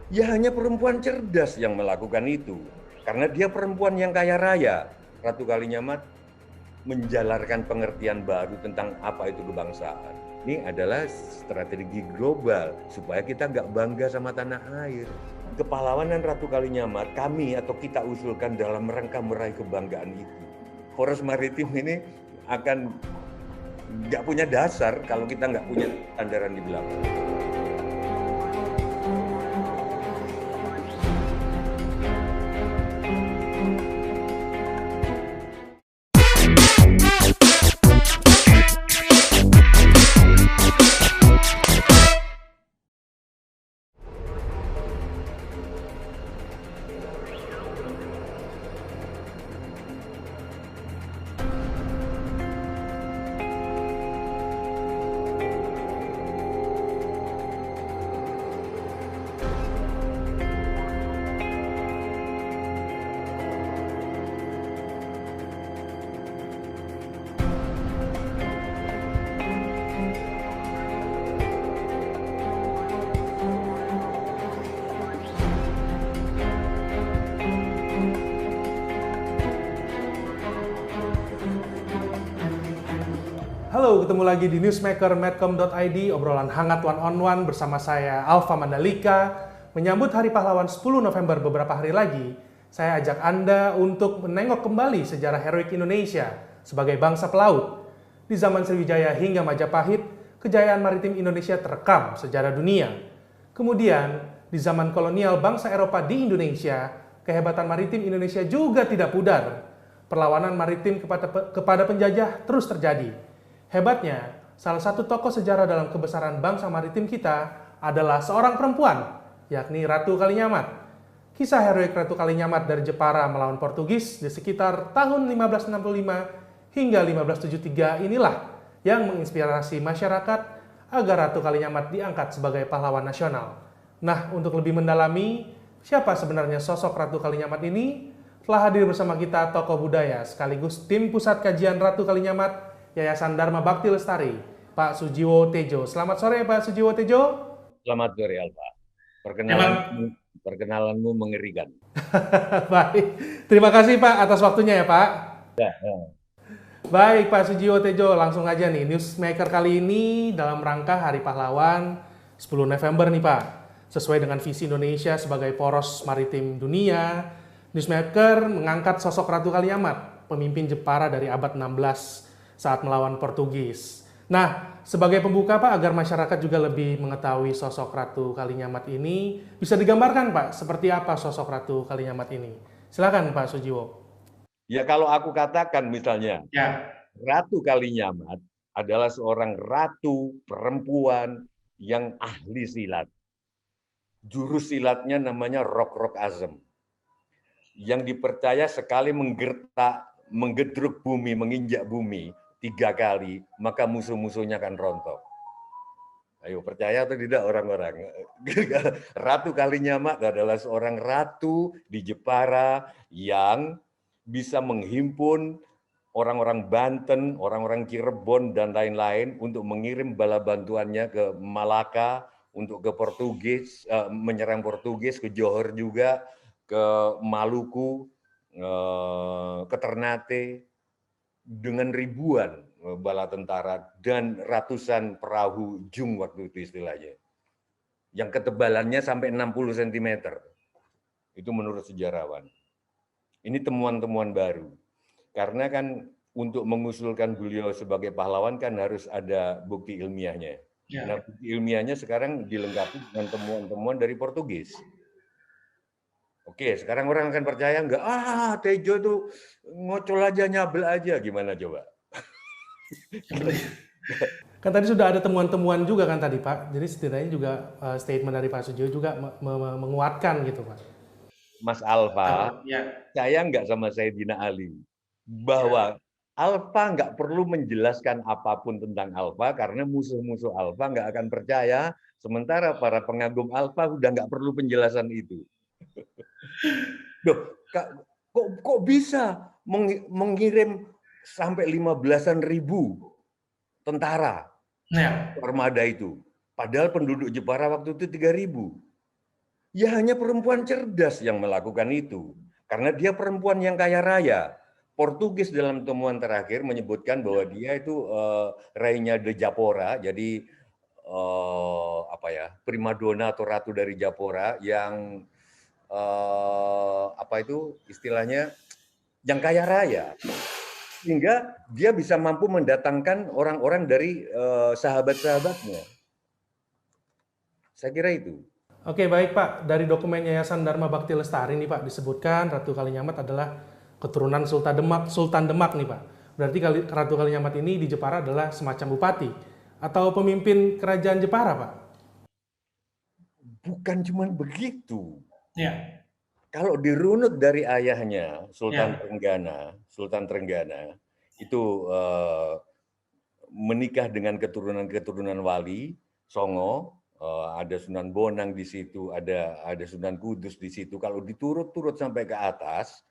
Ya hanya perempuan cerdas yang melakukan itu. Karena dia perempuan yang kaya raya. Ratu Kalinyamat menjalarkan pengertian baru tentang apa itu kebangsaan. Ini adalah strategi global supaya kita nggak bangga sama tanah air. Kepahlawanan Ratu Kalinyamat kami atau kita usulkan dalam rangka meraih kebanggaan itu. Poros maritim ini akan nggak punya dasar kalau kita nggak punya sandaran di belakang. Halo, ketemu lagi di Newsmaker Medcom.id, obrolan hangat one on one bersama saya Alfa Mandalika. Menyambut Hari Pahlawan 10 November beberapa hari lagi, saya ajak Anda untuk menengok kembali sejarah heroik Indonesia sebagai bangsa pelaut. Di zaman Sriwijaya hingga Majapahit, kejayaan maritim Indonesia terekam sejarah dunia. Kemudian, di zaman kolonial bangsa Eropa di Indonesia, kehebatan maritim Indonesia juga tidak pudar. Perlawanan maritim kepada penjajah terus terjadi. Hebatnya, salah satu tokoh sejarah dalam kebesaran bangsa maritim kita adalah seorang perempuan, yakni Ratu Kalinyamat. Kisah heroik Ratu Kalinyamat dari Jepara melawan Portugis di sekitar tahun 1565 hingga 1573 inilah yang menginspirasi masyarakat agar Ratu Kalinyamat diangkat sebagai pahlawan nasional. Nah, untuk lebih mendalami siapa sebenarnya sosok Ratu Kalinyamat ini, telah hadir bersama kita tokoh budaya sekaligus tim pusat kajian Ratu Kalinyamat Yayasan Dharma Bakti Lestari, Pak Sujiwo Tejo. Selamat sore, Pak Sujiwo Tejo. Selamat sore, Alfa. Terima, Perkenalanmu mengerikan. Baik, terima kasih Pak atas waktunya ya Pak. Ya, ya. Baik Pak Sujiwo Tejo, langsung aja nih Newsmaker kali ini dalam rangka Hari Pahlawan 10 November nih Pak. Sesuai dengan visi Indonesia sebagai poros maritim dunia, Newsmaker mengangkat sosok Ratu Kalinyamat, pemimpin Jepara dari abad 16 saat melawan Portugis. Nah, sebagai pembuka Pak, agar masyarakat juga lebih mengetahui sosok Ratu Kalinyamat ini, bisa digambarkan Pak, seperti apa sosok Ratu Kalinyamat ini? Silakan Pak Sujiwo. Ya kalau aku katakan misalnya, Ya. Ratu Kalinyamat adalah seorang ratu perempuan yang ahli silat. Jurus silatnya namanya Rok-Rok Azem. Yang dipercaya sekali menggedruk bumi, menginjak bumi 3 kali, maka musuh-musuhnya akan rontok. Ayo percaya atau tidak orang-orang? Ratu Kalinyamat adalah seorang ratu di Jepara yang bisa menghimpun orang-orang Banten, orang-orang Cirebon, dan lain-lain untuk mengirim bala bantuannya ke Malaka, untuk ke Portugis, menyerang Portugis, ke Johor juga, ke Maluku, ke Ternate, dengan ribuan bala tentara dan ratusan perahu jung waktu itu istilahnya. Yang ketebalannya sampai 60 cm. Itu menurut sejarawan. Ini temuan-temuan baru. Karena kan untuk mengusulkan beliau sebagai pahlawan kan harus ada bukti ilmiahnya. Nah, bukti ilmiahnya sekarang dilengkapi dengan temuan-temuan dari Portugis. Oke, sekarang orang akan percaya nggak? Tejo itu ngocol aja, nyabel aja. Gimana coba? Kan tadi sudah ada temuan-temuan juga kan tadi Pak. Jadi setidaknya juga statement dari Pak Sujiwo juga menguatkan gitu Pak. Mas Alfa, saya nggak sama Sayyidina Ali. Bahwa Alfa nggak perlu menjelaskan apapun tentang Alfa karena musuh-musuh Alfa nggak akan percaya. Sementara para pengagum Alfa udah nggak perlu penjelasan itu. Loh, kok bisa mengirim sampai 15-an ribu tentara armada itu? Padahal penduduk Jepara waktu itu 3.000. Ya hanya perempuan cerdas yang melakukan itu. Karena dia perempuan yang kaya raya. Portugis dalam temuan terakhir menyebutkan bahwa dia itu Rainha de Japora, jadi apa ya, primadona atau ratu dari Japora yang apa itu istilahnya yang kaya raya, sehingga dia bisa mampu mendatangkan orang-orang dari sahabat-sahabatnya. Saya kira itu. Oke, baik Pak. Dari dokumen Yayasan Dharma Bakti Lestari nih Pak, disebutkan Ratu Kalinyamat adalah keturunan Sultan Demak nih Pak. Berarti Ratu Kalinyamat ini di Jepara adalah semacam bupati atau pemimpin kerajaan Jepara, Pak? Bukan cuma begitu. Ya, Kalau dirunut dari ayahnya, ya. Sultan Trenggana itu menikah dengan keturunan-keturunan wali, Songo, ada Sunan Bonang di situ, ada Sunan Kudus di situ. Kalau diturut-turut sampai ke atas,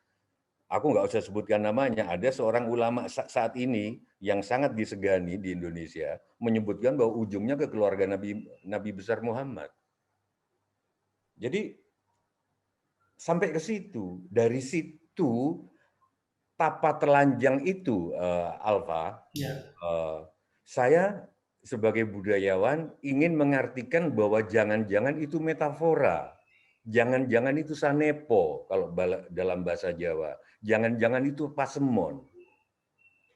aku nggak usah sebutkan namanya, ada seorang ulama saat ini yang sangat disegani di Indonesia, menyebutkan bahwa ujungnya ke keluarga Nabi besar Muhammad. Jadi sampai ke situ, dari situ tapa telanjang itu, Alfa, Ya. saya sebagai budayawan ingin mengartikan bahwa jangan-jangan itu metafora, jangan-jangan itu sanepo kalau dalam bahasa Jawa, jangan-jangan itu pasemon.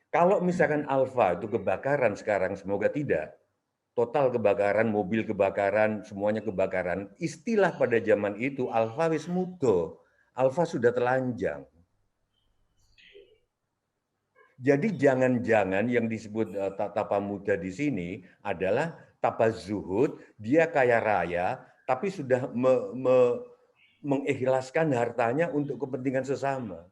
Kalau misalkan Alfa itu kebakaran sekarang, semoga tidak, total kebakaran, mobil kebakaran, semuanya kebakaran, istilah pada zaman itu Alfa wis mudo, Alfa sudah telanjang. Jadi jangan-jangan yang disebut tapa muda di sini adalah tapa zuhud, dia kaya raya, tapi sudah mengikhlaskan hartanya untuk kepentingan sesama.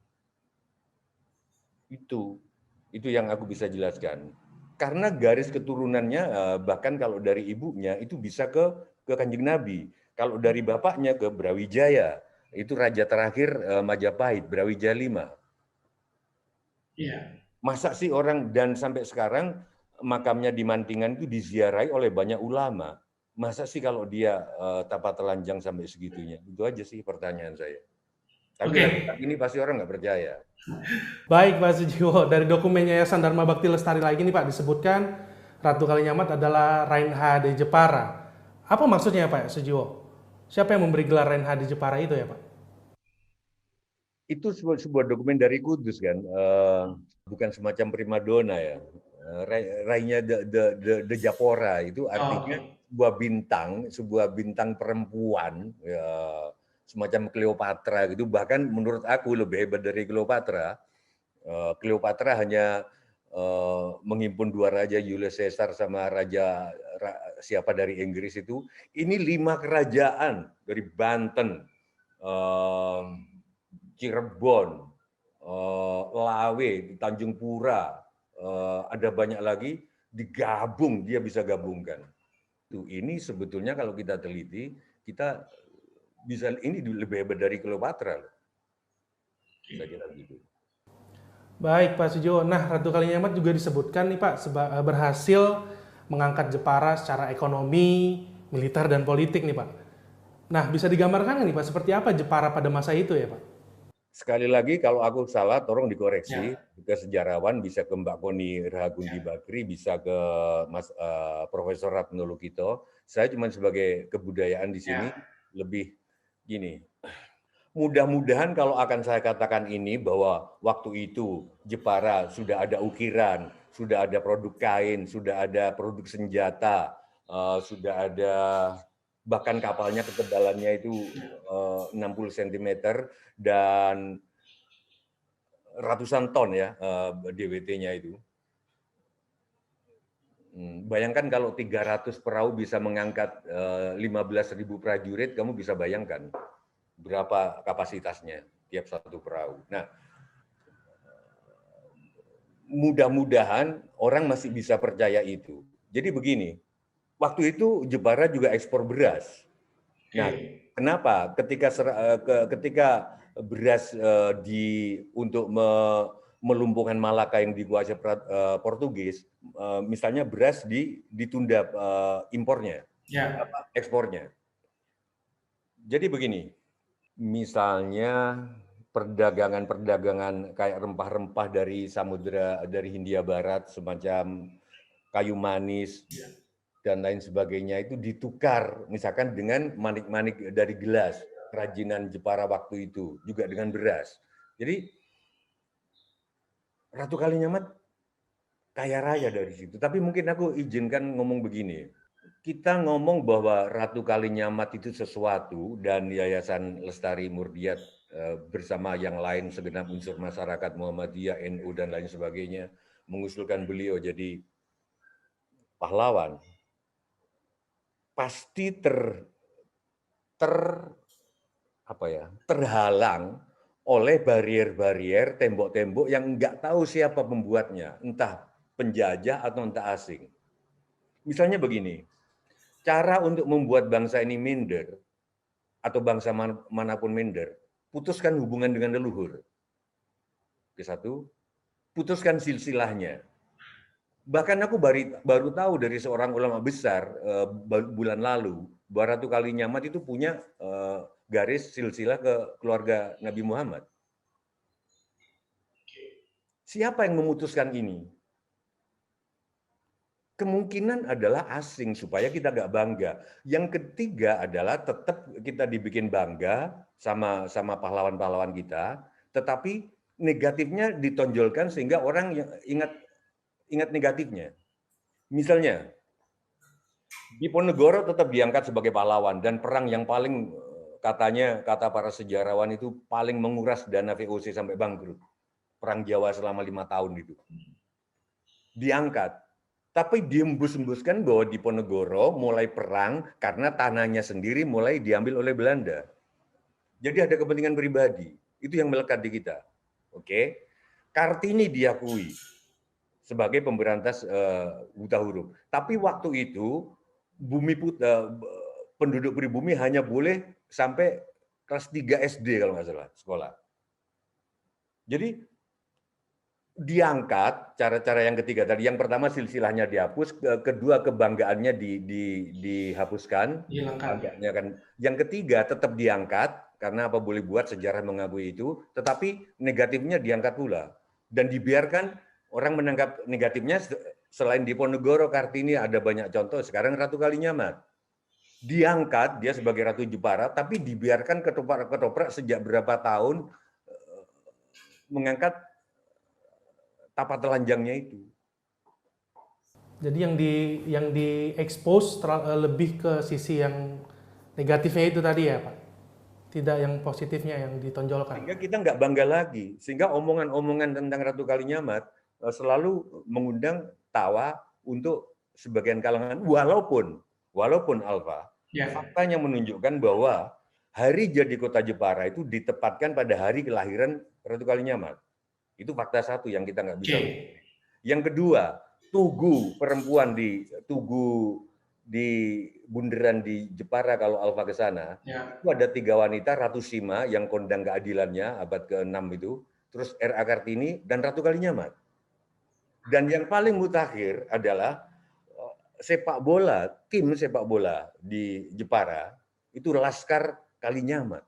Itu yang aku bisa jelaskan. Karena garis keturunannya bahkan kalau dari ibunya itu bisa ke Kanjeng Nabi. Kalau dari bapaknya ke Brawijaya, itu raja terakhir Majapahit, Brawijaya V. Iya. Masa sih orang, dan sampai sekarang makamnya di Mantingan itu diziarahi oleh banyak ulama. Masa sih kalau dia tapa telanjang sampai segitunya? Itu aja sih pertanyaan saya. Tapi Oke. ini pasti orang nggak percaya. Baik Pak Sujiwo, dari dokumen Yayasan Dharma Bakti Lestari lagi nih Pak, disebutkan Ratu Kalinyamat adalah Rainha de Jepara. Apa maksudnya Pak Sujiwo? Siapa yang memberi gelar Rainha de Jepara itu ya Pak? Itu sebuah dokumen dari Kudus kan, bukan semacam primadona ya. Rainha de Japora itu Oh, artinya oke. sebuah bintang perempuan, ya, semacam Cleopatra gitu. Bahkan menurut aku lebih hebat dari Cleopatra. Cleopatra hanya menghimpun dua raja, Julius Caesar sama siapa dari Inggris itu. Ini 5 kerajaan dari Banten, Cirebon, Lawe, Tanjung Pura, ada banyak lagi, digabung, dia bisa gabungkan. Ini sebetulnya kalau kita teliti, kita bisa, ini lebih hebat dari Cleopatra. Saya kira begitu. Baik Pak Sujiwo. Nah, Ratu Kalinyamat juga disebutkan nih Pak berhasil mengangkat Jepara secara ekonomi, militer dan politik nih Pak. Nah, bisa digambarkan nih Pak seperti apa Jepara pada masa itu ya Pak? Sekali lagi kalau aku salah, tolong dikoreksi Ya, ke sejarawan, bisa ke Mbak Koni Rahagundi Bakri, bisa ke Mas Profesor Ratno Lukito. Saya cuma sebagai kebudayaan di sini ya. lebih gini. Mudah-mudahan kalau akan saya katakan ini bahwa waktu itu Jepara sudah ada ukiran, sudah ada produk kain, sudah ada produk senjata, sudah ada bahkan kapalnya ketebalannya itu 60 cm dan ratusan ton ya DWT-nya itu. Bayangkan kalau 300 perahu bisa mengangkat 15.000 prajurit, kamu bisa bayangkan berapa kapasitasnya tiap satu perahu. Nah, mudah-mudahan orang masih bisa percaya itu. Jadi begini, waktu itu Jepara juga ekspor beras. Nah, kenapa? Ketika beras untuk melumpuhkan Malaka yang dikuasai Portugis, misalnya beras ditunda impornya, Ya. ekspornya. Jadi begini, misalnya perdagangan kayak rempah-rempah dari samudera, dari Hindia Barat, semacam kayu manis dan lain sebagainya itu ditukar misalkan dengan manik-manik dari gelas, kerajinan Jepara waktu itu, juga dengan beras. Jadi Ratu Kalinyamat kaya raya dari situ. Tapi mungkin aku izinkan ngomong begini. Kita ngomong bahwa Ratu Kalinyamat itu sesuatu dan Yayasan Lestari Murdiat bersama yang lain segenap unsur masyarakat Muhammadiyah, NU dan lain sebagainya mengusulkan beliau jadi pahlawan. Pasti terhalang oleh barier-barier tembok-tembok yang nggak tahu siapa pembuatnya, entah penjajah atau entah asing. Misalnya begini, cara untuk membuat bangsa ini minder atau bangsa manapun minder, putuskan hubungan dengan leluhur. Satu, putuskan silsilahnya. Bahkan aku baru tahu dari seorang ulama besar bulan lalu bahwa Ratu Kalinyamat itu punya garis silsilah ke keluarga Nabi Muhammad. Siapa yang memutuskan ini? Kemungkinan adalah asing supaya kita nggak bangga. Yang ketiga adalah tetap kita dibikin bangga sama pahlawan-pahlawan kita, tetapi negatifnya ditonjolkan sehingga orang yang ingat negatifnya. Misalnya, Diponegoro tetap diangkat sebagai pahlawan dan perang yang paling katanya kata para sejarawan itu paling menguras dana VOC sampai bangkrut. Perang Jawa selama 5 tahun itu. Diangkat. Tapi diembus-embuskan bahwa Diponegoro mulai perang karena tanahnya sendiri mulai diambil oleh Belanda. Jadi ada kepentingan pribadi. Itu yang melekat di kita. Oke. Kartini diakui sebagai pemberantas buta huruf. Tapi waktu itu penduduk pribumi hanya boleh sampai kelas 3 SD kalau nggak salah sekolah. Jadi diangkat cara-cara yang ketiga tadi. Yang pertama silsilahnya dihapus, kedua kebanggaannya dihapuskan. Banggaannya kan. Yang ketiga tetap diangkat karena apa boleh buat sejarah mengakui itu, tetapi negatifnya diangkat pula dan dibiarkan orang menangkap negatifnya. Selain Diponegoro, Kartini ada banyak contoh. Sekarang Ratu Kalinyamat diangkat dia sebagai Ratu Jepara, tapi dibiarkan ketoprak sejak berapa tahun mengangkat tapa telanjangnya itu. Jadi yang di expose lebih ke sisi yang negatifnya itu tadi ya Pak? Tidak yang positifnya yang ditonjolkan. Sehingga kita nggak bangga lagi. Sehingga omongan-omongan tentang Ratu Kalinyamat selalu mengundang tawa untuk sebagian kalangan. Walaupun Alfa, faktanya menunjukkan bahwa hari jadi kota Jepara itu ditempatkan pada hari kelahiran Ratu Kalinyamat. Itu fakta satu yang kita nggak bisa. Yang kedua, tugu perempuan di bundaran di Jepara kalau Alfa ke sana, itu ada 3 wanita, Ratu Sima yang kondang keadilannya abad ke-6 itu, terus R.A. Kartini dan Ratu Kalinyamat. Dan yang paling mutakhir adalah sepak bola, tim sepak bola di Jepara itu Laskar Kalinyamat.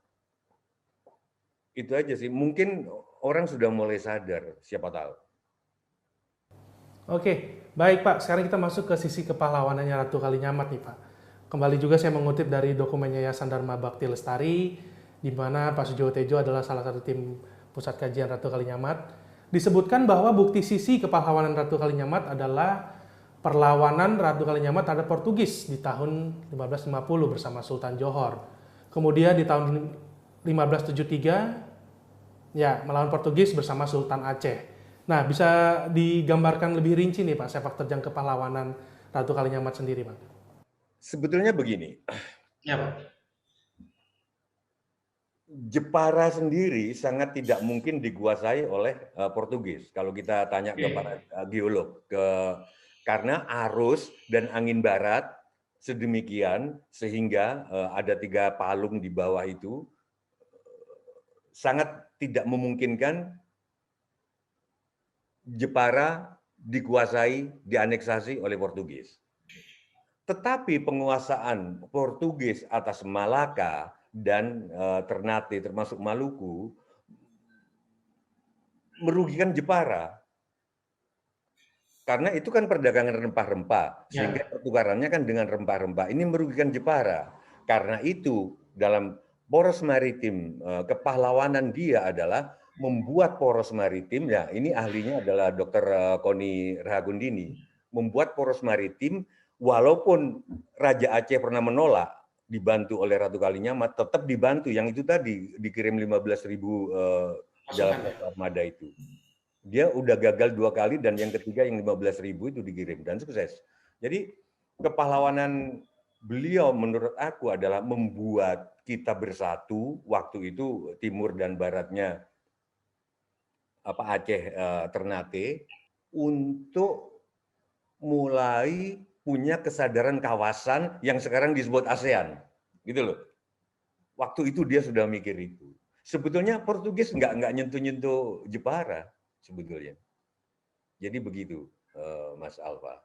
Itu aja sih, mungkin orang sudah mulai sadar, siapa tahu. Oke, baik Pak. Sekarang kita masuk ke sisi kepahlawanannya Ratu Kalinyamat nih Pak. Kembali juga saya mengutip dari dokumen Yayasan Dharma Bakti Lestari, di mana Pak Sujowo Tejo adalah salah satu tim pusat kajian Ratu Kalinyamat. Disebutkan bahwa bukti sisi kepahlawanan Ratu Kalinyamat adalah perlawanan Ratu Kalinyamat terhadap Portugis di tahun 1550 bersama Sultan Johor. Kemudian di tahun 1573 ya melawan Portugis bersama Sultan Aceh. Nah, bisa digambarkan lebih rinci nih Pak, sepak terjang kepahlawanan Ratu Kalinyamat sendiri Pak. Sebetulnya begini. Ya Pak. Jepara sendiri sangat tidak mungkin dikuasai oleh Portugis. Kalau kita tanya ke para geolog, karena arus dan angin barat sedemikian sehingga ada 3 palung di bawah itu sangat tidak memungkinkan Jepara dikuasai, dianeksasi oleh Portugis. Tetapi penguasaan Portugis atas Malaka dan Ternate termasuk Maluku merugikan Jepara. Karena itu kan perdagangan rempah-rempah, sehingga pertukarannya kan dengan rempah-rempah. Ini merugikan Jepara. Karena itu dalam poros maritim, kepahlawanan dia adalah membuat poros maritim, ya ini ahlinya adalah Dr. Koni Rahagundini, membuat poros maritim walaupun Raja Aceh pernah menolak, dibantu oleh Ratu Kalinyamat, tetap dibantu. Yang itu tadi dikirim 15.000 dalam armada itu. Dia udah gagal 2 kali dan yang ketiga yang 15.000 itu dikirim dan sukses. Jadi kepahlawanan beliau menurut aku adalah membuat kita bersatu waktu itu timur dan baratnya Aceh Ternate untuk mulai punya kesadaran kawasan yang sekarang disebut ASEAN. Gitu loh. Waktu itu dia sudah mikir itu. Sebetulnya Portugis nggak nyentuh-nyentuh Jepara sebetulnya. Jadi begitu, Mas Alfa.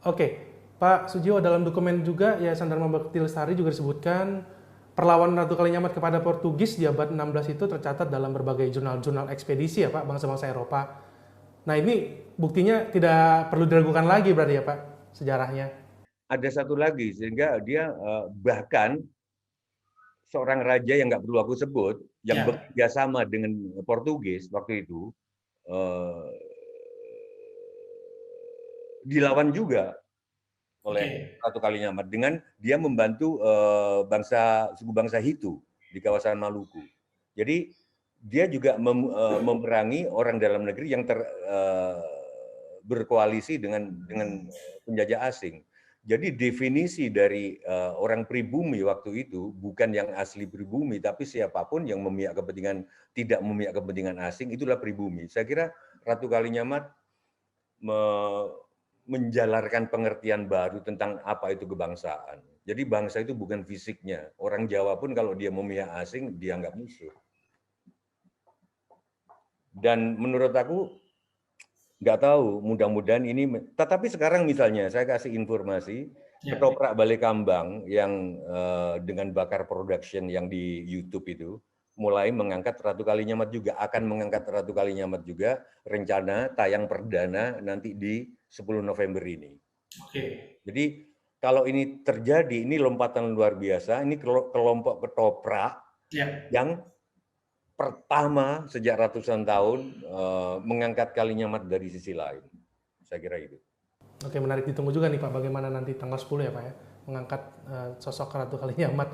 Oke, Pak Sujiwo, dalam dokumen juga Yayasan Dharma Bakti Lestari juga disebutkan perlawanan Ratu Kalinyamat kepada Portugis di abad 16 itu tercatat dalam berbagai jurnal-jurnal ekspedisi ya Pak, bangsa-bangsa Eropa. Nah ini buktinya tidak perlu diragukan lagi berarti ya Pak, sejarahnya. Ada satu lagi, sehingga dia bahkan seorang raja yang nggak perlu aku sebut, yang bekerja sama dengan Portugis waktu itu, dilawan juga oleh Ratu Kalinyamat dengan dia membantu suku bangsa Hitu di kawasan Maluku. Jadi dia juga memerangi orang dalam negeri yang berkoalisi dengan penjajah asing. Jadi definisi dari orang pribumi waktu itu bukan yang asli pribumi, tapi siapapun yang tidak memihak kepentingan asing itulah pribumi. Saya kira Ratu Kalinyamat menjalarkan pengertian baru tentang apa itu kebangsaan. Jadi bangsa itu bukan fisiknya. Orang Jawa pun kalau dia memihak asing, dia nggak musuh. Dan menurut aku, nggak tahu, mudah-mudahan ini. Tetapi sekarang misalnya, saya kasih informasi, Ketoprak Balekambang yang dengan Bakar Production yang di YouTube itu, mulai mengangkat Ratu Kalinyamat juga, akan mengangkat Ratu Kalinyamat juga, rencana tayang perdana nanti di 10 November ini. Jadi kalau ini terjadi, ini lompatan luar biasa, ini kelompok Ketoprak yang pertama sejak ratusan tahun mengangkat Kalinyamat dari sisi lain. Saya kira itu. Oke, menarik ditunggu juga nih Pak, bagaimana nanti tanggal 10 ya Pak ya, mengangkat sosok Ratu Kalinyamat.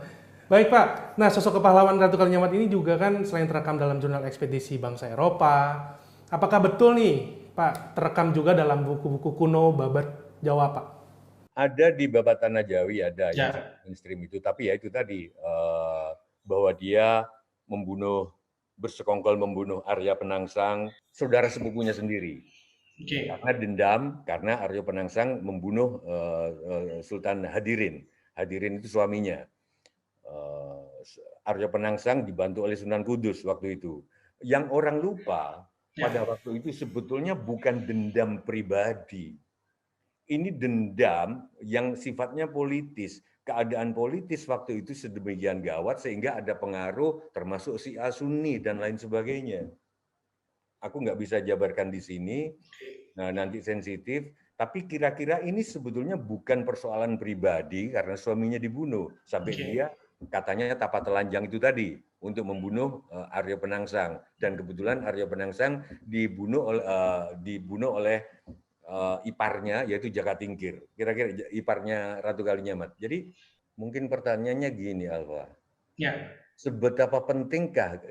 Baik Pak, nah sosok kepahlawan Ratu Kalinyamat ini juga kan selain terekam dalam jurnal ekspedisi bangsa Eropa, apakah betul nih Pak terekam juga dalam buku-buku kuno Babat Jawa Pak? Ada di Babat Tanah Jawi, ada yang mainstream itu, tapi ya itu tadi bahwa dia bersekongkol membunuh Arya Penangsang, saudara sepupunya sendiri. Karena dendam, karena Arya Penangsang membunuh Sultan Hadirin. Hadirin itu suaminya. Arya Penangsang dibantu oleh Sunan Kudus waktu itu. Yang orang lupa, pada waktu itu sebetulnya bukan dendam pribadi. Ini dendam yang sifatnya politis. Keadaan politis waktu itu sedemikian gawat sehingga ada pengaruh termasuk Syiah Sunni dan lain sebagainya. Aku nggak bisa jabarkan di sini, nah nanti sensitif, tapi kira-kira ini sebetulnya bukan persoalan pribadi karena suaminya dibunuh. Sampai dia katanya tapa telanjang itu tadi untuk membunuh Arya Penangsang. Dan kebetulan Arya Penangsang dibunuh oleh iparnya yaitu Jaka Tingkir, kira-kira iparnya Ratu Kalinyamat. Jadi mungkin pertanyaannya gini, Alfa. Seberapa pentingkah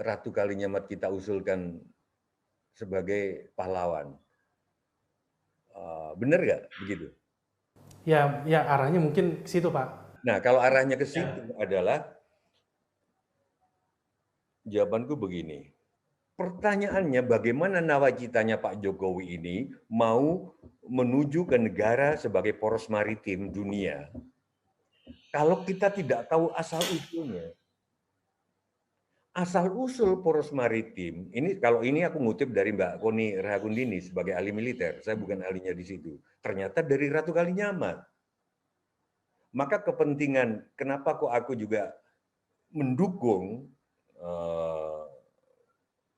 Ratu Kalinyamat kita usulkan sebagai pahlawan? Benar nggak begitu? Ya arahnya mungkin ke situ Pak. Nah kalau arahnya ke situ adalah jawabanku begini. Pertanyaannya bagaimana nawacitanya Pak Jokowi ini mau menuju ke negara sebagai poros maritim dunia kalau kita tidak tahu asal-usulnya. Asal-usul poros maritim, ini kalau ini aku ngutip dari Mbak Koni Rahagundini sebagai ahli militer, saya bukan ahlinya di situ. Ternyata dari Ratu Kalinyamat. Maka kepentingan, kenapa kok aku juga mendukung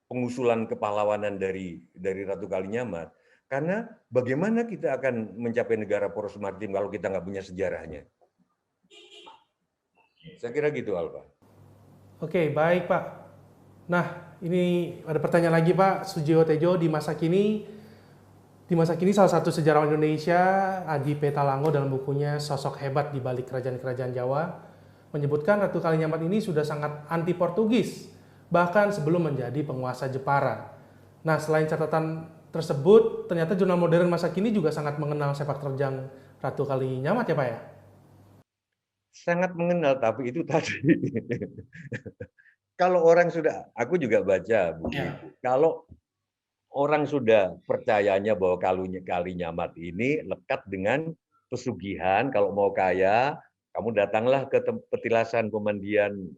pengusulan kepahlawanan dari Ratu Kalinyamat, karena bagaimana kita akan mencapai negara poros maritim kalau kita nggak punya sejarahnya? Saya kira gitu, Alfa. Oke, baik Pak. Nah, ini ada pertanyaan lagi Pak. Sujiwo Tejo, di masa kini salah satu sejarawan Indonesia, Adi Petalango dalam bukunya Sosok Hebat di Balik Kerajaan-Kerajaan Jawa, menyebutkan Ratu Kalinyamat ini sudah sangat anti Portugis, bahkan sebelum menjadi penguasa Jepara. Nah, selain catatan tersebut, ternyata jurnal modern masa kini juga sangat mengenal sepak terjang Ratu Kalinyamat ya Pak ya? Sangat mengenal, tapi itu tadi. Kalau orang sudah, aku juga baca buku itu. Kalau orang sudah percayanya bahwa Kalinyamat ini lekat dengan pesugihan, kalau mau kaya, kamu datanglah ke petilasan pemandian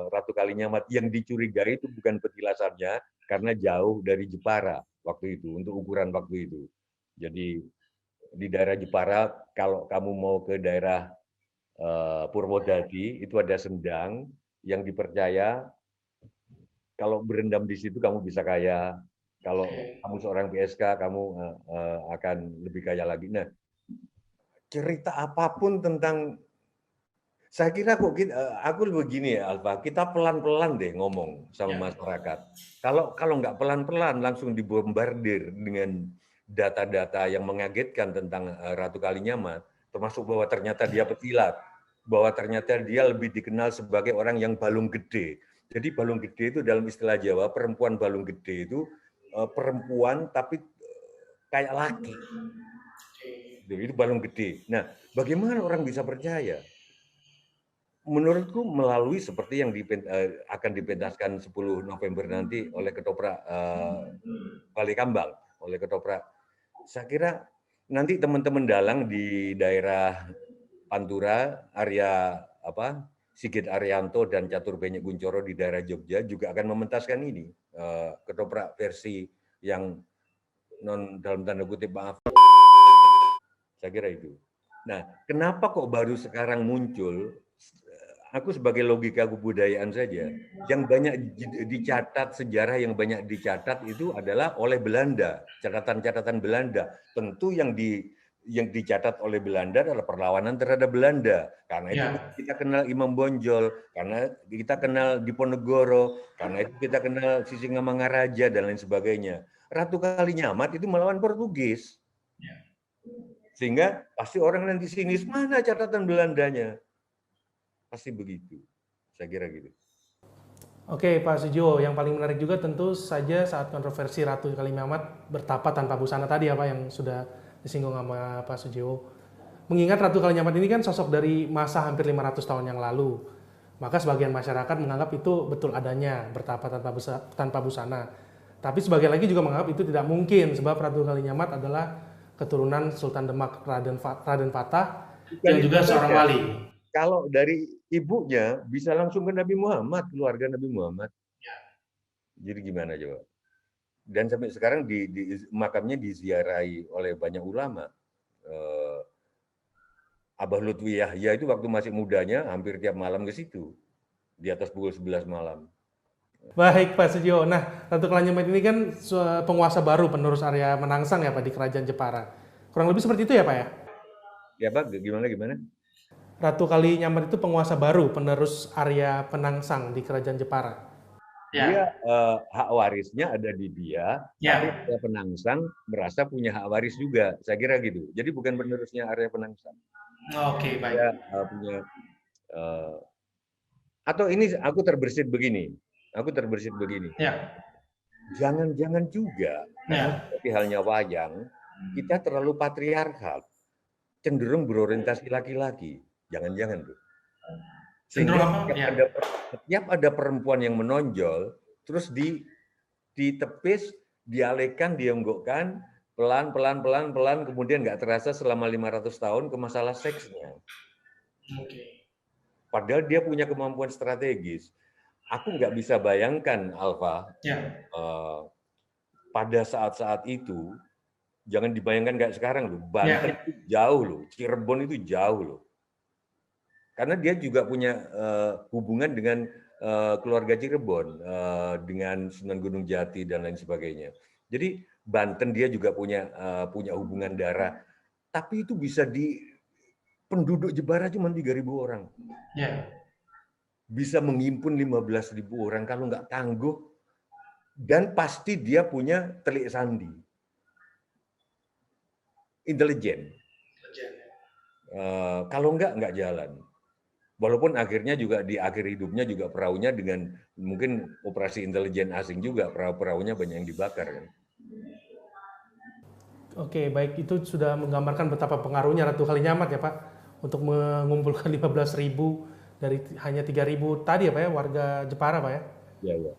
Ratu Kalinyamat. Yang dicurigai itu bukan petilasannya, karena jauh dari Jepara waktu itu, untuk ukuran waktu itu. Jadi di daerah Jepara, kalau kamu mau ke daerah Purwodadi, itu ada sendang yang dipercaya kalau berendam di situ kamu bisa kaya. Kalau kamu seorang PSK, kamu akan lebih kaya lagi. Nah, cerita apapun tentang, saya kira kok aku begini ya, Alfa, kita pelan-pelan deh ngomong sama masyarakat. Kalau nggak pelan-pelan langsung dibombardir dengan data-data yang mengagetkan tentang Ratu Kalinyamat, termasuk bahwa ternyata dia pesilat, bahwa ternyata dia lebih dikenal sebagai orang yang balung gede. Jadi balung gede itu dalam istilah Jawa, perempuan balung gede itu perempuan tapi kayak laki. Itu balung gede. Nah, bagaimana orang bisa percaya? Menurutku melalui seperti yang akan dipentaskan 10 November nanti oleh Ketoprak Balikambang, oleh Ketoprak. Saya kira nanti teman-teman dalang di daerah Pantura, area Sigit Arianto dan Catur Benyek Kuncoro di daerah Jogja juga akan mementaskan ini Ketoprak versi yang non dalam tanda kutip maaf. Saya kira itu. Nah, kenapa kok baru sekarang muncul? Aku sebagai logika kebudayaan saja, yang banyak dicatat, sejarah yang banyak dicatat itu adalah oleh Belanda, catatan-catatan Belanda. Tentu yang dicatat oleh Belanda adalah perlawanan terhadap Belanda. Karena itu kita kenal Imam Bonjol, karena kita kenal Diponegoro, karena itu kita kenal Sisingamangaraja dan lain sebagainya. Ratu Kalinyamat itu melawan Portugis. Sehingga pasti orang nanti sinis, mana catatan Belandanya? Pasti begitu. Saya kira gitu. Oke, Pak Sujiwo, yang paling menarik juga tentu saja saat kontroversi Ratu Kalinyamat bertapa tanpa busana tadi ya Pak, yang sudah disinggung sama Pak Sujiwo. Mengingat Ratu Kalinyamat ini kan sosok dari masa hampir 500 tahun yang lalu. Maka sebagian masyarakat menganggap itu betul adanya, bertapa tanpa busana. Tapi sebagian lagi juga menganggap itu tidak mungkin, sebab Ratu Kalinyamat adalah keturunan Sultan Demak Raden Fatah, yang juga seorang wali. Kalau dari ibunya bisa langsung ke Nabi Muhammad, keluarga Nabi Muhammad. Jadi gimana coba? Dan sampai sekarang makamnya diziarahi oleh banyak ulama. Abah Lutfi Yahya itu waktu masih mudanya hampir tiap malam ke situ, di atas pukul 11 malam. Baik Pak Sujiwo. Nah, Ratu Kalinyamat ini kan penguasa baru penerus Arya Menangsang ya Pak di Kerajaan Jepara. Kurang lebih seperti itu ya Pak ya? Ya Pak, gimana? Ratu Kalinyamat itu penguasa baru penerus Arya Penangsang di Kerajaan Jepara. Dia hak warisnya ada di dia, tapi Arya Penangsang merasa punya hak waris juga. Saya kira gitu. Jadi bukan penerusnya Arya Penangsang. Oke, baik. Dia punya atau ini aku terbersit begini. Jangan-jangan juga, karena seperti halnya wayang, kita terlalu patriarkal, cenderung berorientasi laki-laki. Jangan-jangan tuh. Sehingga setiap ada perempuan yang menonjol, terus ditepis, dialihkan, dienggokkan, pelan, kemudian nggak terasa selama 500 tahun ke masalah seksnya. Padahal dia punya kemampuan strategis. Aku nggak bisa bayangkan, Alfa, pada saat-saat itu, jangan dibayangkan kayak sekarang loh. Banten itu jauh loh, Cirebon itu jauh loh. karena dia juga punya hubungan dengan keluarga Cirebon, dengan Sunan Gunung Jati dan lain sebagainya. Jadi Banten dia juga punya hubungan darah, tapi itu bisa penduduk Jepara cuma 3.000 orang. Ya. Bisa menghimpun 15.000 orang kalau nggak tangguh, dan pasti dia punya telik sandi. Intelijen. Kalau nggak jalan. Walaupun akhirnya juga di akhir hidupnya juga perahunya dengan mungkin operasi intelijen asing juga, perahu-perahunya banyak yang dibakar kan. Oke, baik, itu sudah menggambarkan betapa pengaruhnya Ratu Kalinyamat ya Pak untuk mengumpulkan 15.000 dari hanya 3.000 tadi ya Pak ya, warga Jepara Pak ya. Iya, iya.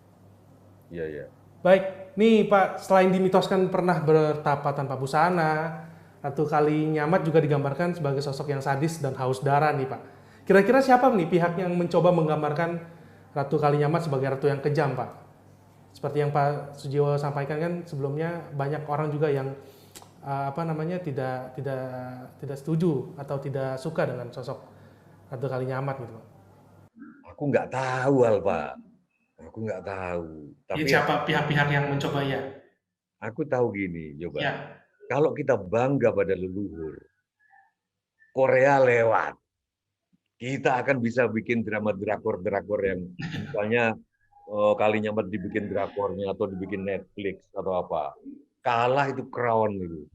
Iya, iya. Baik, nih Pak, selain dimitoskan pernah bertapa tanpa busana, Ratu Kalinyamat juga digambarkan sebagai sosok yang sadis dan haus darah nih Pak. Kira-kira siapa nih pihak yang mencoba menggambarkan Ratu Kalinyamat sebagai ratu yang kejam Pak? Seperti yang Pak Sujiwo sampaikan kan sebelumnya, banyak orang juga yang tidak setuju atau tidak suka dengan sosok Ratu Kalinyamat gitu Pak. Aku nggak tahu, Alfa. Aku nggak tahu. Ya, Tapi siapa pihak-pihak yang mencoba ya? aku tahu gini, coba. Ya, Kalau kita bangga pada leluhur, Korea lewat. Kita akan bisa bikin drama drakor-drakor yang misalnya Kalinyamat dibikin drakornya atau dibikin Netflix atau apa. Kalah itu Crown itu.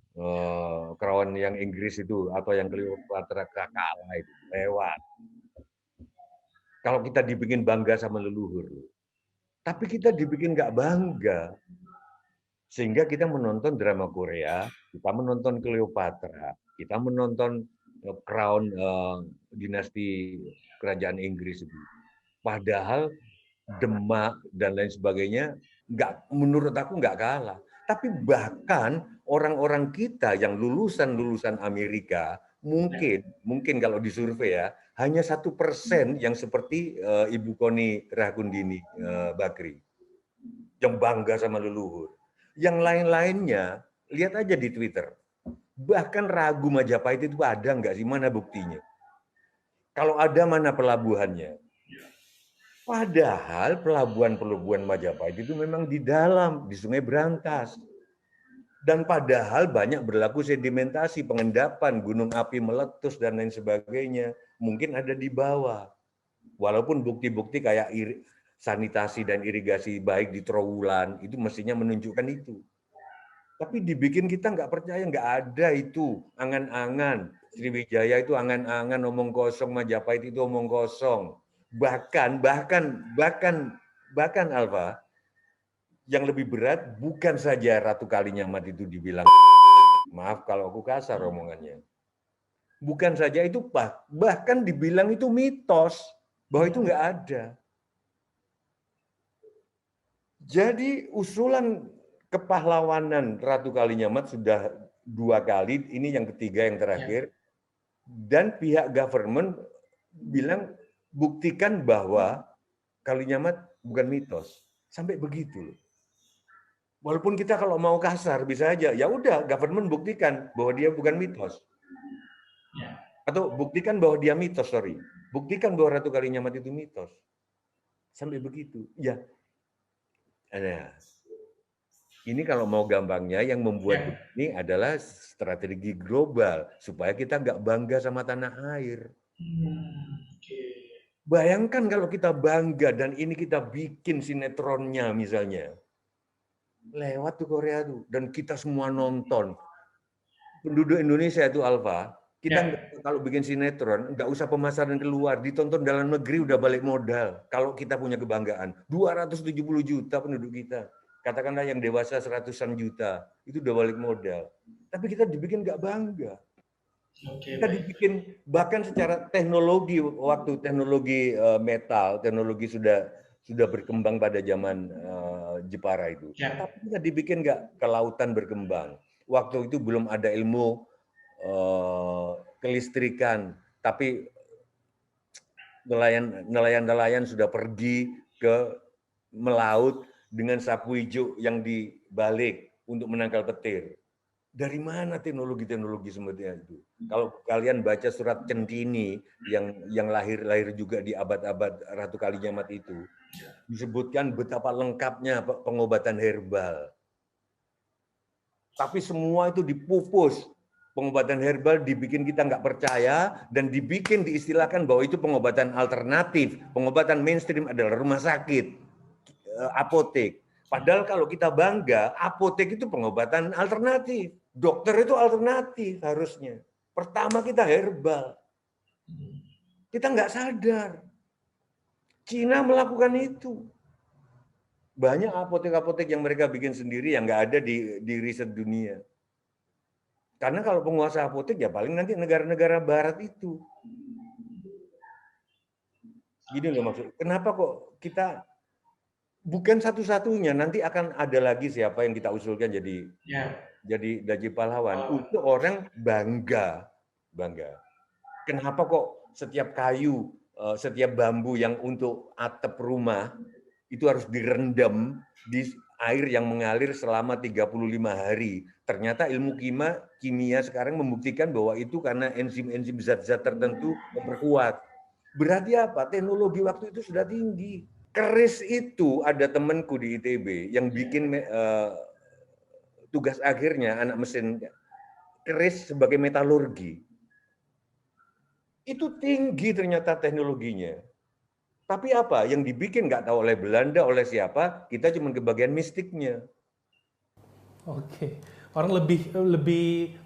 Crown yang Inggris itu atau yang Cleopatra kalah itu lewat. Kalau kita dibikin bangga sama leluhur, tapi kita dibikin nggak bangga, sehingga kita menonton drama Korea, kita menonton Cleopatra, kita menonton Crown dinasti kerajaan Inggris itu. Padahal Demak dan lain sebagainya menurut aku nggak kalah. Tapi bahkan orang-orang kita yang lulusan Amerika mungkin kalau disurvei ya hanya 1% yang seperti Ibu Koni Rahakundini Bakri yang bangga sama leluhur. Yang lain-lainnya lihat aja di Twitter. Bahkan ragu Majapahit itu ada nggak sih, mana buktinya? Kalau ada, mana pelabuhannya? Padahal pelabuhan Majapahit itu memang di dalam, di Sungai Brantas. Dan padahal banyak berlaku sedimentasi, pengendapan, gunung api meletus, dan lain sebagainya. Mungkin ada di bawah. Walaupun bukti-bukti kayak sanitasi dan irigasi baik di Trowulan, itu mestinya menunjukkan itu. Tapi dibikin kita nggak percaya, nggak ada itu. Angan-angan. Sriwijaya itu angan-angan, omong kosong. Majapahit itu omong kosong. Bahkan Alfa, yang lebih berat bukan saja Ratu Kalinyamat itu dibilang, maaf kalau aku kasar omongannya, bukan saja itu, bahkan dibilang itu mitos, bahwa itu nggak ada. Jadi usulan kepahlawanan Ratu Kalinyamat sudah 2 kali, ini yang ketiga yang terakhir, dan pihak government bilang buktikan bahwa Kalinyamat bukan mitos. Sampai begitu loh. Walaupun kita kalau mau kasar bisa aja, ya udah government buktikan bahwa dia bukan mitos. Atau buktikan bahwa dia mitos, sorry. Buktikan bahwa Ratu Kalinyamat itu mitos. Sampai begitu. Ya. Nah, ini kalau mau gampangnya yang membuat ini adalah strategi global supaya kita nggak bangga sama tanah air. Bayangkan kalau kita bangga dan ini kita bikin sinetronnya misalnya. Lewat tuh Korea tuh dan kita semua nonton. Penduduk Indonesia itu Alfa, kita kalau bikin sinetron nggak usah pemasaran keluar, ditonton dalam negeri udah balik modal. Kalau kita punya kebanggaan, 270 juta penduduk kita. Katakanlah yang dewasa 100-an juta, itu udah balik modal. Tapi kita dibikin nggak bangga. Kita dibikin bahkan secara teknologi, waktu teknologi metal, teknologi sudah berkembang pada zaman Jepara itu. Tapi kita dibikin nggak kelautan berkembang. Waktu itu belum ada ilmu kelistrikan, tapi nelayan sudah pergi ke melaut dengan sapu hijau yang dibalik untuk menangkal petir. Dari mana teknologi-teknologi seperti itu? Kalau kalian baca surat Centini yang lahir juga di abad-abad Ratu Kalinyamat itu, disebutkan betapa lengkapnya pengobatan herbal. Tapi semua itu dipupus. Pengobatan herbal dibikin kita nggak percaya dan diistilahkan bahwa itu pengobatan alternatif. Pengobatan mainstream adalah rumah sakit, apotek. Padahal kalau kita bangga, apotek itu pengobatan alternatif. Dokter itu alternatif harusnya. Pertama kita herbal. Kita nggak sadar. Cina melakukan itu. Banyak apotek-apotek yang mereka bikin sendiri yang nggak ada di riset dunia. Karena kalau penguasa apotek ya paling nanti negara-negara barat itu. Gini loh maksud. Kenapa kok kita bukan satu-satunya, nanti akan ada lagi siapa yang kita usulkan jadi pahlawan untuk orang bangga. Kenapa kok setiap kayu, setiap bambu yang untuk atap rumah itu harus direndam di air yang mengalir selama 35 hari. Ternyata ilmu kimia sekarang membuktikan bahwa itu karena enzim-enzim zat-zat tertentu memperkuat. Berarti apa? Teknologi waktu itu sudah tinggi. Keris itu ada temanku di ITB yang bikin tugas akhirnya anak mesin keris sebagai metalurgi. Itu tinggi ternyata teknologinya. Tapi apa? Yang dibikin nggak tahu oleh Belanda, oleh siapa, kita cuma ke bagian mistiknya. Oke. Orang lebih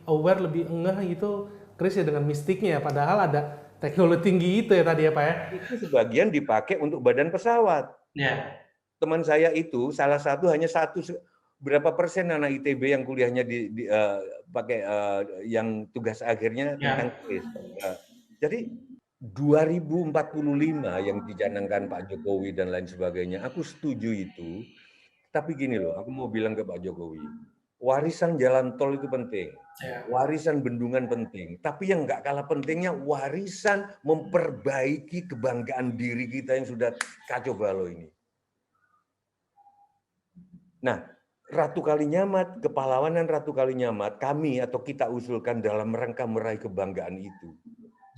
aware, lebih ngeh gitu, Chris ya dengan mistiknya. Padahal ada teknologi tinggi itu ya tadi ya Pak ya? Itu sebagian dipakai untuk badan pesawat. Ya. Teman saya itu salah satu hanya berapa persen anak ITB yang kuliahnya pakai yang tugas akhirnya tentang Chris. Jadi 2045 yang dicanangkan Pak Jokowi dan lain sebagainya, aku setuju itu. Tapi gini loh, aku mau bilang ke Pak Jokowi, warisan jalan tol itu penting, warisan bendungan penting. Tapi yang nggak kalah pentingnya warisan memperbaiki kebanggaan diri kita yang sudah kacau balau ini. Nah, Ratu Kalinyamat, kepahlawanan Ratu Kalinyamat, kami atau kita usulkan dalam rangka meraih kebanggaan itu.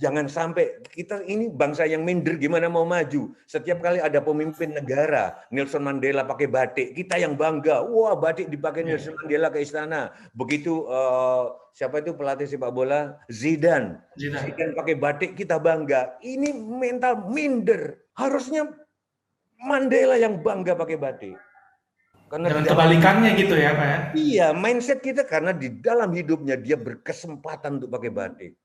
Jangan sampai kita ini bangsa yang minder gimana mau maju. Setiap kali ada pemimpin negara, Nelson Mandela pakai batik, kita yang bangga. Wah, batik dipakai Nelson Mandela ke istana. Begitu siapa itu pelatih sepak bola? Zidane pakai batik, kita bangga. Ini mental minder. Harusnya Mandela yang bangga pakai batik. Karena kebalikannya gitu ya, Pak ya? Iya, mindset kita karena di dalam hidupnya dia berkesempatan untuk pakai batik.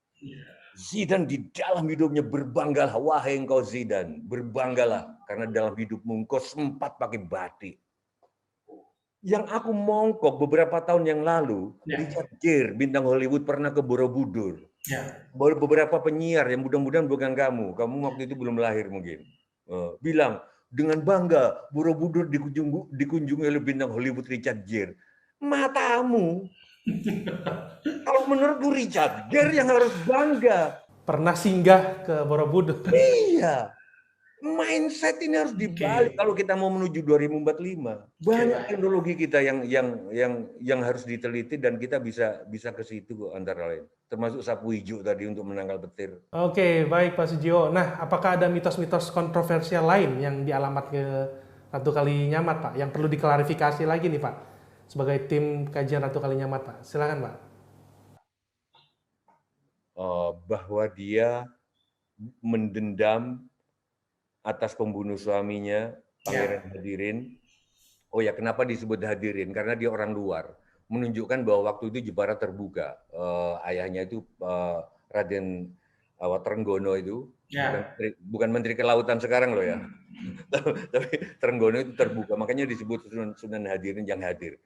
Zidane di dalam hidupnya berbanggalah, wahai engkau Zidane, berbanggalah karena dalam hidupmu engkau sempat pakai batik. Yang aku mongkok beberapa tahun yang lalu, Richard Gere, bintang Hollywood pernah ke Borobudur. Beberapa penyiar yang mudah-mudahan bukan kamu waktu itu belum lahir mungkin, bilang dengan bangga Borobudur dikunjungi oleh bintang Hollywood Richard Gere. Matamu. Kalau menurutku Richard Gere yang harus bangga. Pernah singgah ke Borobudur. Iya. Mindset ini harus dibalik kalau kita mau menuju 2045. Banyak teknologi kita yang harus diteliti dan kita bisa ke situ kok antara lain. Termasuk sapu hijau tadi untuk menangkal petir. Oke, baik Pak Sujio. Nah, apakah ada mitos-mitos kontroversial lain yang dialamat ke Ratu Kalinyamat, Pak? Yang perlu diklarifikasi lagi nih, Pak? Sebagai tim kajian Ratu Kalinyamat, Pak. Silakan, Pak. Bahwa dia mendendam atas pembunuh suaminya, Pangeran Hadirin. Oh ya, kenapa disebut Hadirin? Karena dia orang luar. Menunjukkan bahwa waktu itu Jepara terbuka. Ayahnya itu Raden Trenggono itu. Bukan Menteri Kelautan sekarang loh ya. Tapi Trenggono itu terbuka. Makanya disebut Sunan Hadirin yang hadir.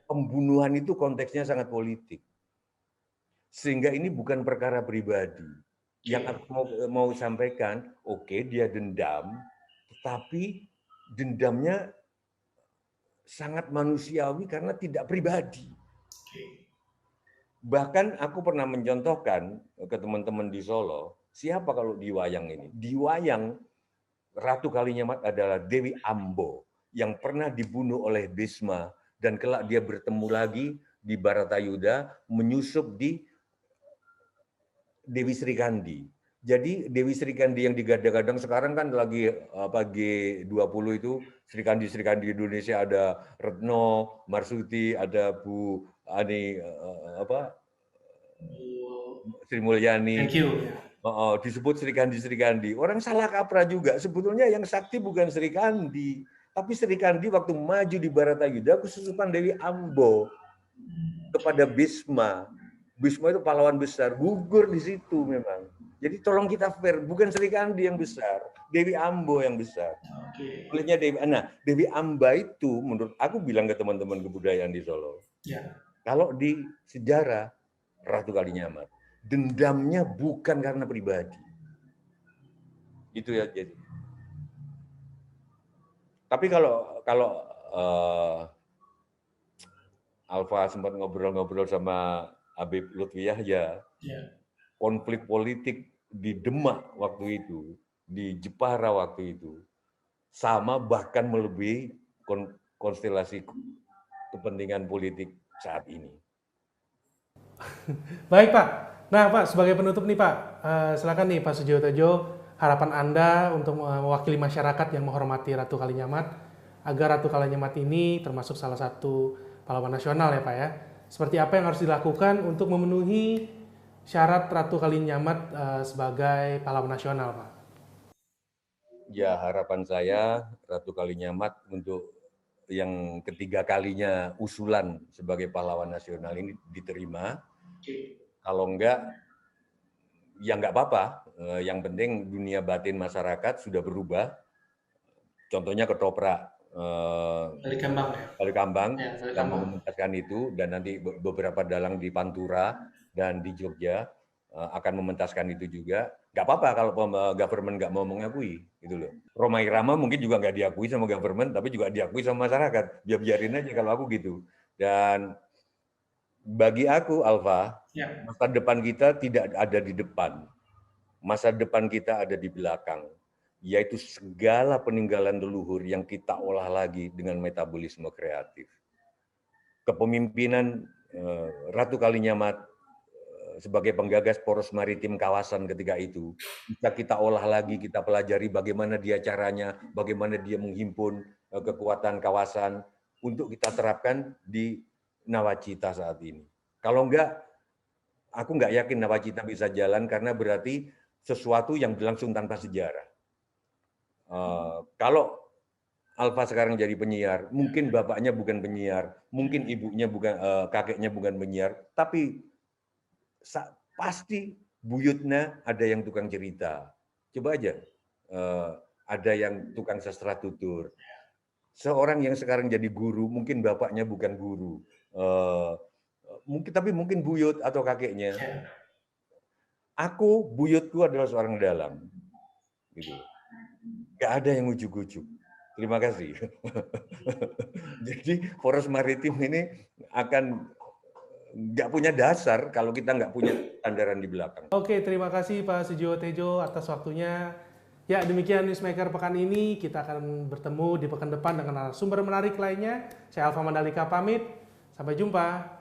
Pembunuhan itu konteksnya sangat politik. Sehingga ini bukan perkara pribadi. Yang aku mau sampaikan, oke, dia dendam, tetapi dendamnya sangat manusiawi karena tidak pribadi. Bahkan aku pernah mencontohkan ke teman-teman di Solo, siapa kalau di wayang ini? Di wayang Ratu Kalinyamat adalah Dewi Ambo yang pernah dibunuh oleh Bisma dan kelak dia bertemu lagi di Baratayuda menyusup di Dewi Srikandi. Jadi Dewi Srikandi yang digadang-gadang sekarang kan lagi G20 itu Srikandi Indonesia, ada Retno Marsudi, ada Bu Ani Sri Mulyani. Thank you. Disebut Srikandi. Orang salah kaprah juga. Sebetulnya yang sakti bukan Srikandi, tapi Srikandi waktu maju di Baratayuda kesusupan Dewi Ambo kepada Bisma. Bisma itu pahlawan besar, gugur di situ memang. Jadi tolong kita fair, bukan Srikandi yang besar, Dewi Ambo yang besar. Olehnya Dewi Amba itu menurut aku bilang ke teman-teman kebudayaan di Solo, kalau di sejarah Ratu Kalinyamat, dendamnya bukan karena pribadi. Itu ya jadi. Tapi kalau Alfa sempat ngobrol-ngobrol sama Habib Lutfi Yahya, konflik politik di Demak waktu itu, di Jepara waktu itu, sama bahkan melebihi konstelasi kepentingan politik saat ini. Baik Pak. Nah Pak, sebagai penutup nih Pak, silakan nih Pak Sujiwo Tejo, harapan Anda untuk mewakili masyarakat yang menghormati Ratu Kalinyamat, agar Ratu Kalinyamat ini termasuk salah satu pahlawan nasional ya Pak ya. Seperti apa yang harus dilakukan untuk memenuhi syarat Ratu Kalinyamat sebagai pahlawan nasional Pak? Ya, harapan saya Ratu Kalinyamat untuk yang ketiga kalinya usulan sebagai pahlawan nasional ini diterima. Kalau enggak, ya enggak apa-apa. Yang penting dunia batin masyarakat sudah berubah. Contohnya ketoprak Kambang dan mementaskan itu, dan nanti beberapa dalang di Pantura dan di Jogja akan mementaskan itu juga. Nggak apa-apa kalau government nggak mau mengakui, gitu loh. Rhoma Irama mungkin juga nggak diakui sama government, tapi juga diakui sama masyarakat. Biarin aja kalau aku gitu. Dan bagi aku, Alfa, masa depan kita tidak ada di depan. Masa depan kita ada di belakang, yaitu segala peninggalan leluhur yang kita olah lagi dengan metabolisme kreatif. Kepemimpinan Ratu Kalinyamat sebagai penggagas poros maritim kawasan ketika itu, bisa kita olah lagi, kita pelajari bagaimana dia caranya, bagaimana dia menghimpun kekuatan kawasan untuk kita terapkan di Nawacita saat ini. Kalau enggak, aku enggak yakin Nawacita bisa jalan, karena berarti sesuatu yang berlangsung tanpa sejarah. Kalau Alfa sekarang jadi penyiar, mungkin bapaknya bukan penyiar, mungkin ibunya bukan, kakeknya bukan penyiar, tapi pasti buyutnya ada yang tukang cerita. Coba aja, ada yang tukang sastra tutur. Seorang yang sekarang jadi guru, mungkin bapaknya bukan guru, mungkin buyut atau kakeknya. Aku, buyutku adalah seorang dalang, gitu. Gak ada yang ujuk-ujuk. Terima kasih. Jadi poros maritim ini akan nggak punya dasar kalau kita nggak punya sandaran di belakang. Oke, terima kasih Pak Sujiwo Tejo atas waktunya. Ya, demikian Newsmaker pekan ini. Kita akan bertemu di pekan depan dengan narasumber menarik lainnya. Saya Alfa Mandalika pamit. Sampai jumpa.